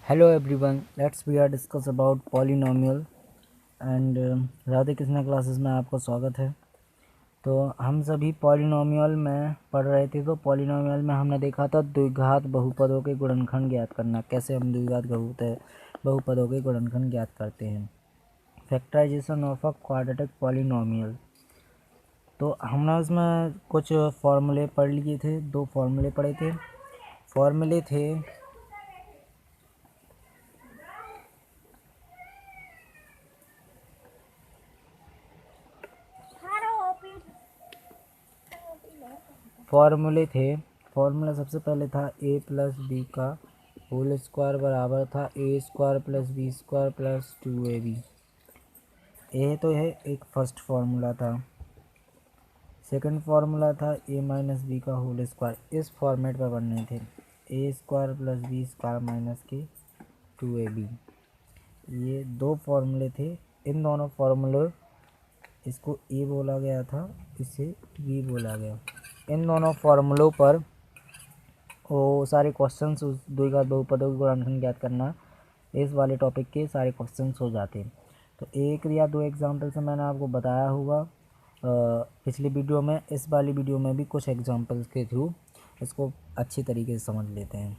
Hello everyone, we are discuss about polynomial and Radhe Krishna classes में आपका स्वागत है। तो हम सभी पॉलिनोमियल में पढ़ रहे थे। तो पॉलिनोमियल में हमने देखा था द्विघात बहुपदों के गुणनखंड ज्ञात करना, कैसे हम द्विघात बहुपदों के गुणनखंड ज्ञात करते हैं। Factorisation of a quadratic polynomial. तो हमने उसमें कुछ फॉर्मूले पढ़ लिए थे, दो फॉर्मूले पढ़े थे। फॉर्मूले थे फॉर्मूला सबसे पहले था a प्लस बी का होल स्क्वायर बराबर था A square plus B square plus 2ab। ये तो है एक फर्स्ट फार्मूला था। सेकंड फार्मूला था a माइनस बी का होल स्क्वायर। इस फॉर्मेट पर बनने थे A square plus B square minus के 2ab। ये दो फार्मूले थे। इन दोनों फार्मूले, इसको a बोला गया था, इसे b बोला गया। इन दोनों फार्मूलों पर वो सारे क्वेश्चंस, उस द्विघात बहुपदों के गुणनखंड ज्ञात करना, इस वाले टॉपिक के सारे क्वेश्चंस हो जाते हैं। तो एक या दो एग्जांपल से मैंने आपको बताया होगा पिछली वीडियो में। इस वाली वीडियो में भी कुछ एग्जांपल्स के थ्रू इसको अच्छी तरीके से समझ लेते हैं।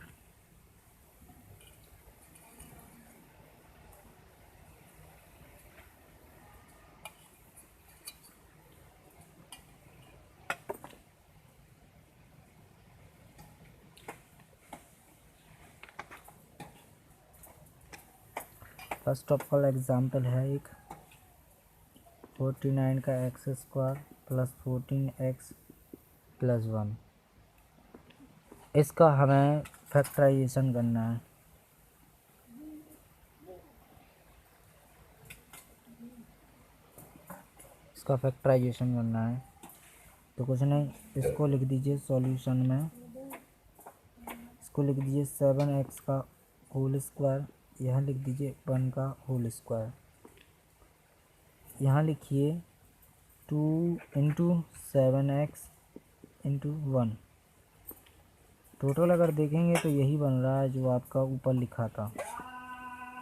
फर्स्ट ऑफ ऑल एग्जांपल है एक 49 का x square plus 14x plus 1। इसका हमें फैक्टराइजेशन करना है। इसका फैक्टराइजेशन करना है तो कुछ नहीं, इसको लिख दीजिए सॉल्यूशन में। इसको लिख दीजिए 7x का होल स्क्वायर, यहाँ लिख दीजिए 1 का होल स्क्वायर। यहाँ लिखिए 2 इंटू 7x इंटू 1। टोटल अगर देखेंगे तो यही बन रहा है जो आपका ऊपर लिखा था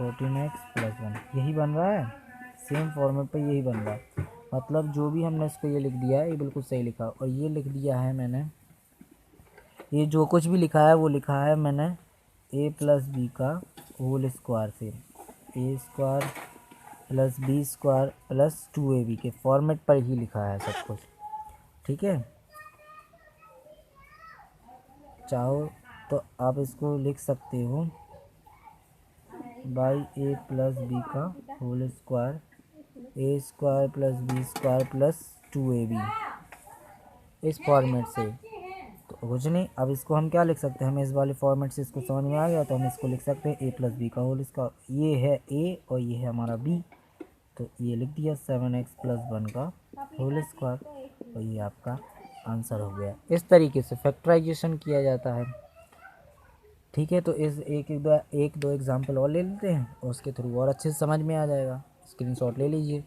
14x प्लस 1, यही बन रहा है। सेम फॉर्मेट पे यही बन रहा है। मतलब जो भी हमने इसको ये लिख दिया है ये बिल्कुल सही लिखा। और ये लिख दिया है मैंने, ये जो कुछ भी लिखा है वो लिखा है मैंने a प्लस बी का होल स्क्वायर से, A square plus B square plus 2ab के फॉर्मेट पर ही लिखा है सब कुछ। ठीक है, चाहो तो आप इसको लिख सकते हो बाई a प्लस बी का whole square, A square plus B square plus 2ab, इस फॉर्मेट से। तो कुछ नहीं, अब इसको हम क्या लिख सकते हैं, हमें इस वाले फॉर्मेट से इसको समझ में आ गया तो हम इसको लिख सकते हैं a प्लस बी का होल स्क्वायर। ये है a और ये है हमारा b, तो ये लिख दिया 7x प्लस 1 का होल स्क्वायर और ये आपका आंसर हो गया। इस तरीके से फैक्टराइजेशन किया जाता है। ठीक है, तो इस एक दो एग्जाम्पल और ले लेते हैं और उसके थ्रू और अच्छे से समझ में आ जाएगा। स्क्रीनशॉट ले लीजिए।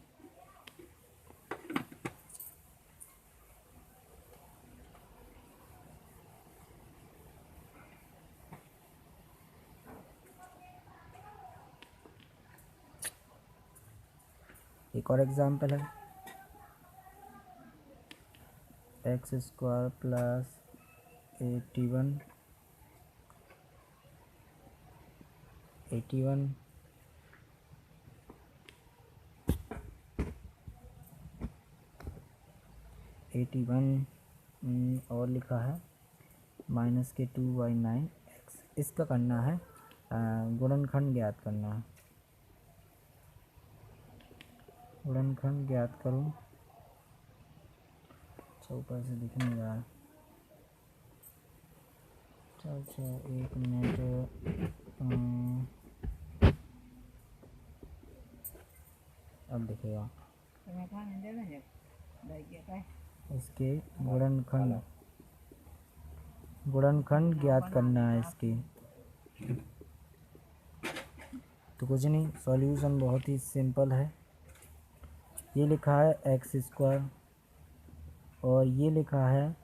एक और एग्जाम्पल है एक्स स्क्वायर प्लस 81 और लिखा है माइनस के 2/9x। इसका करना है गुणनखंड ज्ञात करना है। गुणनखंड ज्ञात करूँ, अच्छा ऊपर से दिख नहीं रहा है। अच्छा एक मिनट, अब दिखेगा। इसके गुणनखंड ज्ञात करना है इसके। तो कुछ नहीं, सॉल्यूशन बहुत ही सिंपल है। ये लिखा है एक्स स्क्वायर और ये लिखा है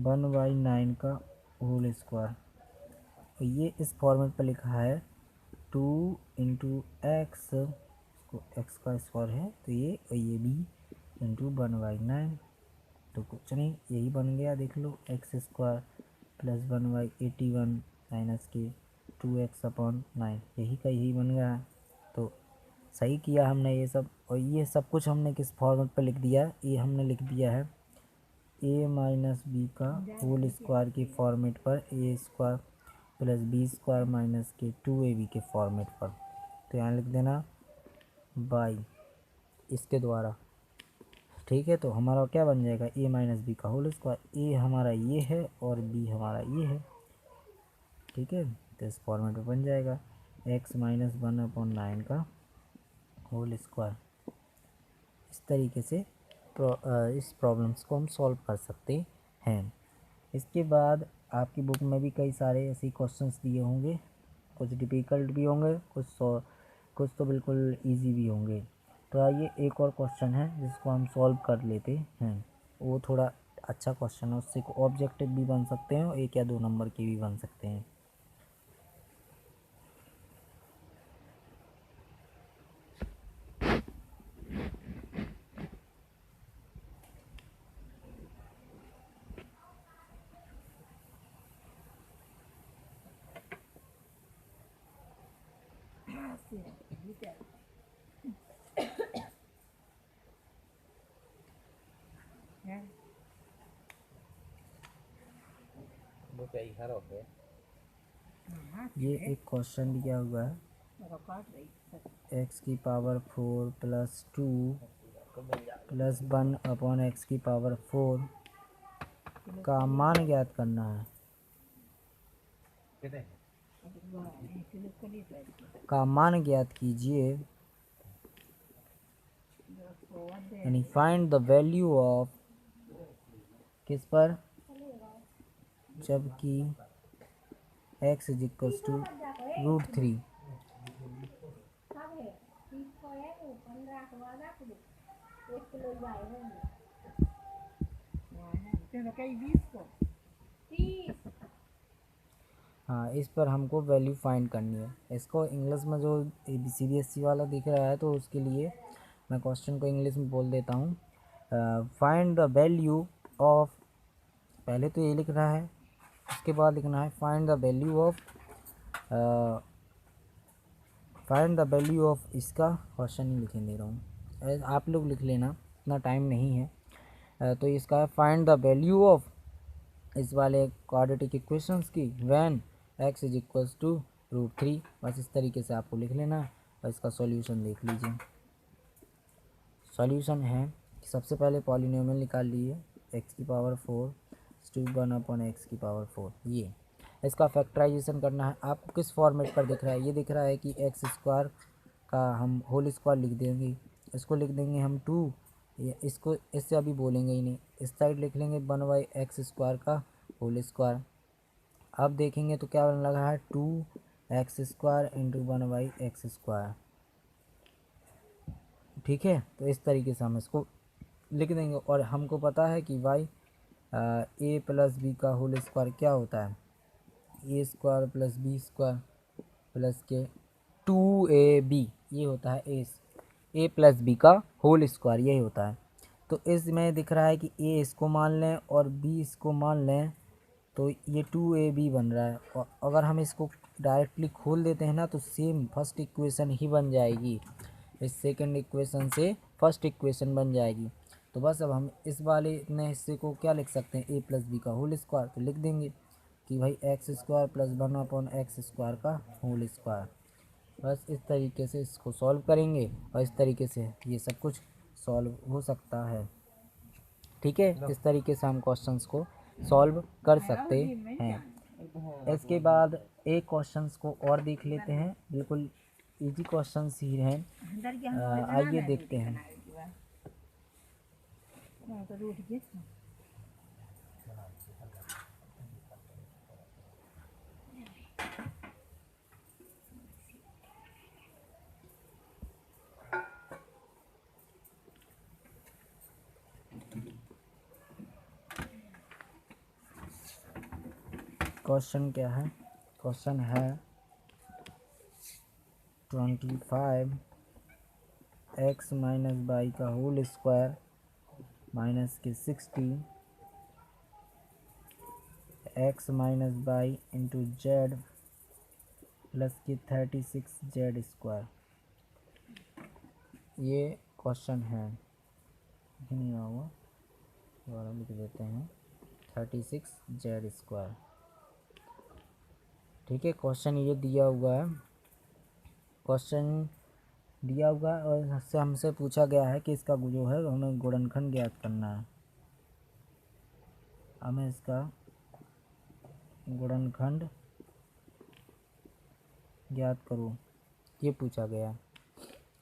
1/9 का होल स्क्वायर और ये इस फॉर्मेट पर लिखा है 2 इंटू एक्स, एक्स का स्क्वायर है तो ये और ये बी इंटू 1/9, तो कुछ नहीं यही बन गया, देख लो एक्स स्क्वायर प्लस 1/81 माइनस के 2x/9, यही का यही बन गया। तो सही किया हमने ये सब, और ये सब कुछ हमने किस फॉर्मेट पर लिख दिया, ये हमने लिख दिया है a माइनस बी का होल स्क्वायर के फॉर्मेट पर, A square plus B square minus के 2ab के फॉर्मेट पर। तो यहाँ लिख देना बाई इसके द्वारा, ठीक है। तो हमारा क्या बन जाएगा, a माइनस बी का होल स्क्वायर, a हमारा ये है और b हमारा ये है, ठीक है। तो इस फॉर्मेट में बन जाएगा x माइनस 1/9 का होल स्क्वायर। इस तरीके से इस प्रॉब्लम्स को हम सॉल्व कर सकते हैं। इसके बाद आपकी बुक में भी कई सारे ऐसे क्वेश्चंस दिए होंगे, कुछ डिफ़िकल्ट भी होंगे, कुछ तो बिल्कुल इजी भी होंगे। तो आइए एक और क्वेश्चन है जिसको हम सॉल्व कर लेते हैं। वो थोड़ा अच्छा क्वेश्चन है, उससे ऑब्जेक्टिव भी बन सकते हैं और 1 या 2 नंबर के भी बन सकते हैं। ये एक क्वेश्चन दिया हुआ है, x की पावर 4 प्लस 2 प्लस 1/x की पावर 4 का मान ज्ञात करना है। का मान ज्ञात कीजिए, यानी फाइंड द वैल्यू ऑफ किस पर, जबकि x इज इक्वल्स टू √3। हाँ, इस पर हमको वैल्यू फाइंड करनी है। इसको इंग्लिश में जो CBSE वाला दिख रहा है तो उसके लिए मैं क्वेश्चन को इंग्लिश में बोल देता हूँ। फाइंड द वैल्यू ऑफ, पहले तो ये लिख रहा है, उसके बाद लिखना है find the value of, find the value of, इसका क्वेश्चन ही लिखने दे रहा हूँ, आप लोग लिख लेना, इतना टाइम नहीं है। तो इसका है फाइंड द वैल्यू ऑफ इस वाले क्वाड्रेटिक इक्वेशंस की when x is equals to √3। बस इस तरीके से आपको लिख लेना है और इसका सॉल्यूशन देख लीजिए। सॉल्यूशन है कि सबसे पहले पॉलिनोमियल निकाल लिए, x की पावर 4 टू 1/x की पावर 4, ये इसका फैक्टराइजेशन करना है। आपको किस फॉर्मेट पर दिख रहा है, ये दिख रहा है कि एक्स स्क्वायर का हम होल स्क्वायर लिख देंगे, इसको लिख देंगे हम 2, इसको इससे अभी बोलेंगे ही नहीं, इस साइड लिख लेंगे 1/x² का होल स्क्वायर। अब देखेंगे तो क्या बनने लगा है 2x² इंटू 1/x², ठीक है। तो इस तरीके से हम इसको लिख देंगे, और हमको पता है कि a प्लस बी का होल स्क्वायर क्या होता है, a² प्लस b² प्लस के 2ab, ये होता है a प्लस बी का होल स्क्वायर, यही होता है। तो इसमें दिख रहा है कि a इसको मान लें और b इसको मान लें, तो ये 2ab बन रहा है। और अगर हम इसको डायरेक्टली खोल देते हैं ना तो सेम फर्स्ट इक्वेशन ही बन जाएगी, इस सेकंड इक्वेशन से फर्स्ट इक्वेशन बन जाएगी। तो बस अब हम इस वाले इतने हिस्से को क्या लिख सकते हैं, a प्लस बी का होल स्क्वायर, तो लिख देंगे कि भाई x² प्लस 1/x² का होल स्क्वायर। बस इस तरीके से इसको सॉल्व करेंगे और इस तरीके से ये सब कुछ सॉल्व हो सकता है, ठीक है। इस तरीके से हम क्वेश्चंस को सॉल्व कर सकते हैं। इसके बाद एक क्वेश्चंस को और देख लेते हैं, बिल्कुल इजी क्वेश्चंस ही हैं, आइए देखते हैं। क्वेश्चन क्या है, क्वेश्चन है 25 एक्स माइनस बाई का होल स्क्वायर माइनस के 60 x minus by into Z plus के 36 जेड स्क्वायर। ये क्वेश्चन है, नहीं होगा, दोबारा लिख देते हैं 36 जेड स्क्वायर। ठीक है, क्वेश्चन ये दिया हुआ है, क्वेश्चन दिया हुआ है और इससे हमसे पूछा गया है कि इसका जो है हमें गुणनखंड ज्ञात करना है। हमें इसका गुणनखंड ज्ञात करो, ये पूछा गया है।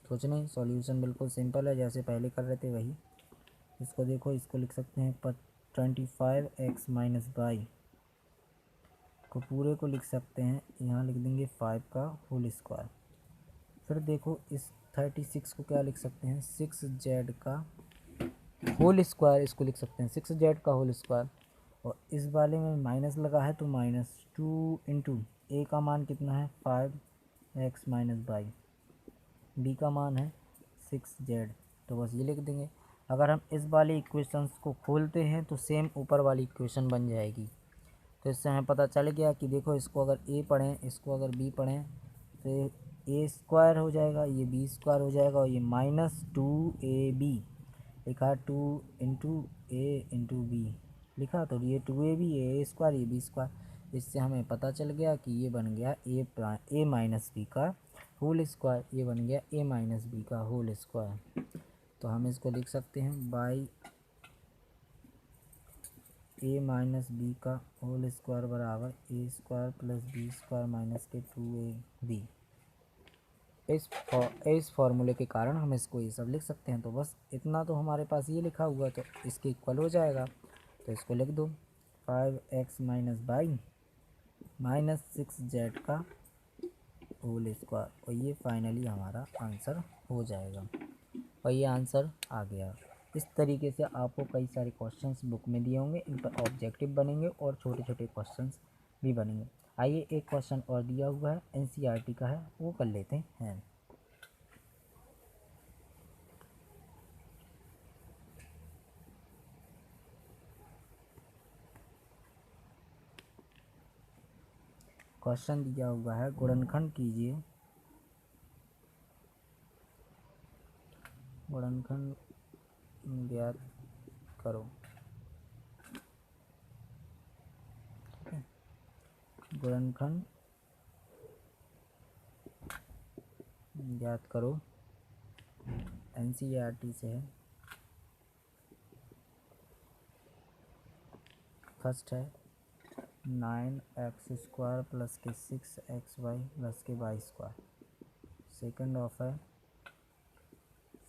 कुछ नहीं, सॉल्यूशन बिल्कुल सिंपल है, जैसे पहले कर रहे थे वही। इसको देखो, इसको लिख सकते हैं 25 एक्स माइनस बाई को पूरे को लिख सकते हैं, यहाँ लिख देंगे 5 का होल स्क्वायर। फिर देखो इस 36 को क्या लिख सकते हैं, 6 जेड का होल स्क्वायर, इसको लिख सकते हैं 6 जेड का होल स्क्वायर। और इस वाले में माइनस लगा है तो -2 इंटू ए का मान कितना है 5 एक्स माइनस बाई, बी का मान है 6 जेड, तो बस ये लिख देंगे। अगर हम इस वाली इक्वेशंस को खोलते हैं तो सेम ऊपर वाली इक्वेशन बन जाएगी। तो इससे हमें पता चल गया कि देखो, इसको अगर ए पढ़ें, इसको अगर बी पढ़ें तो ए स्क्वायर हो जाएगा, ये बी स्क्वायर हो जाएगा, और ये -2ab लिखा, 2 इंटू ए इंटू बी लिखा, तो ये 2ab ए स्क्वायर ये बी स्क्वायर। इससे हमें पता चल गया कि ये बन गया ए माइनस बी का होल स्क्वायर, ये बन गया ए माइनस बी का होल स्क्वायर। तो हम इसको लिख सकते हैं बाई ए माइनस बी का होल स्क्वायर बराबर A square plus B square minus के 2ab। इस फॉर्मूले के कारण हम इसको ये सब लिख सकते हैं। तो बस इतना तो हमारे पास ये लिखा हुआ, तो इसके इक्वल हो जाएगा, तो इसको लिख दो 5 x minus by minus 6 Z का होल स्क्वायर, और ये फाइनली हमारा आंसर हो जाएगा। और ये आंसर आ गया। इस तरीके से आपको कई सारे क्वेश्चंस बुक में दिए होंगे, इन पर ऑब्जेक्टिव बनेंगे और छोटे छोटे क्वेश्चंस भी बनेंगे। आइए एक क्वेश्चन और दिया हुआ है, एनसीईआरटी का है, वो कर लेते हैं। क्वेश्चन दिया हुआ है, गुणनखंड कीजिए, गुणनखंड ज्ञात करो। गुणनखंड ज्ञात करो, एनसीईआरटी से है। फर्स्ट है 9x स्क्वायर प्लस के 6xy प्लस के वाई स्क्वायर। सेकंड ऑफ है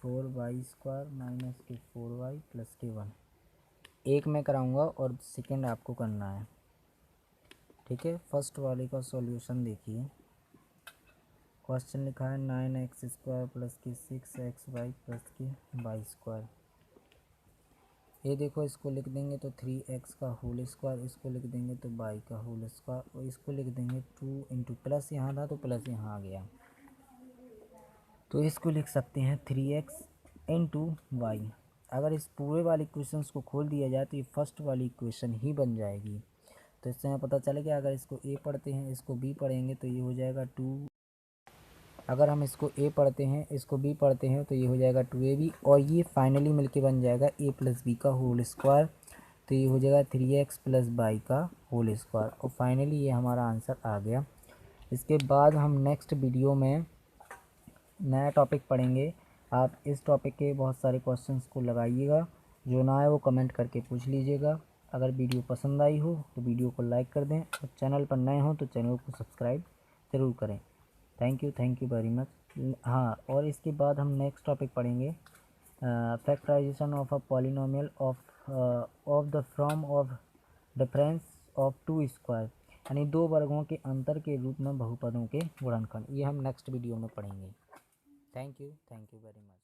4y स्क्वायर माइनस के 4y प्लस के 1। एक मैं कराऊंगा और सेकंड आपको करना है, ठीक है। फर्स्ट वाले का सॉल्यूशन देखिए, क्वेश्चन लिखा है 9x स्क्वायर प्लस के 6xy प्लस के वाई स्क्वायर। ये देखो, इसको लिख देंगे तो 3x का होल स्क्वायर, इसको लिख देंगे तो y का होल स्क्वायर, और इसको लिख देंगे 2 इंटू प्लस यहाँ था तो प्लस यहाँ आ गया, तो इसको लिख सकते हैं 3x इंटू वाई। अगर इस पूरे वाली इक्वेशंस को खोल दिया जाए तो ये फर्स्ट वाली इक्वेशन ही बन जाएगी। तो इससे हमें पता चल गया, अगर इसको ए पढ़ते हैं, इसको बी पढ़ेंगे तो ये हो जाएगा 2। अगर हम इसको ए पढ़ते हैं, इसको बी पढ़ते हैं तो ये हो जाएगा 2ab, और ये फाइनली मिलके बन जाएगा ए प्लस बी का होल स्क्वायर, तो ये हो जाएगा 3x प्लस वाई का होल स्क्वायर, और फाइनली ये हमारा आंसर आ गया। इसके बाद हम नेक्स्ट वीडियो में नया टॉपिक पढ़ेंगे। आप इस टॉपिक के बहुत सारे क्वेश्चंस को लगाइएगा, जो ना आए वो कमेंट करके पूछ लीजिएगा। अगर वीडियो पसंद आई हो तो वीडियो को लाइक कर दें, और चैनल पर नए हो तो चैनल को सब्सक्राइब ज़रूर करें। Thank you very much. हाँ, और इसके बाद हम नेक्स्ट टॉपिक पढ़ेंगे, factorisation of a polynomial of the form of difference of 2 square, यानी 2 वर्गों के अंतर के रूप में बहुपदों के गुणनखंड। ये हम नेक्स्ट वीडियो में पढ़ेंगे। Thank you very much.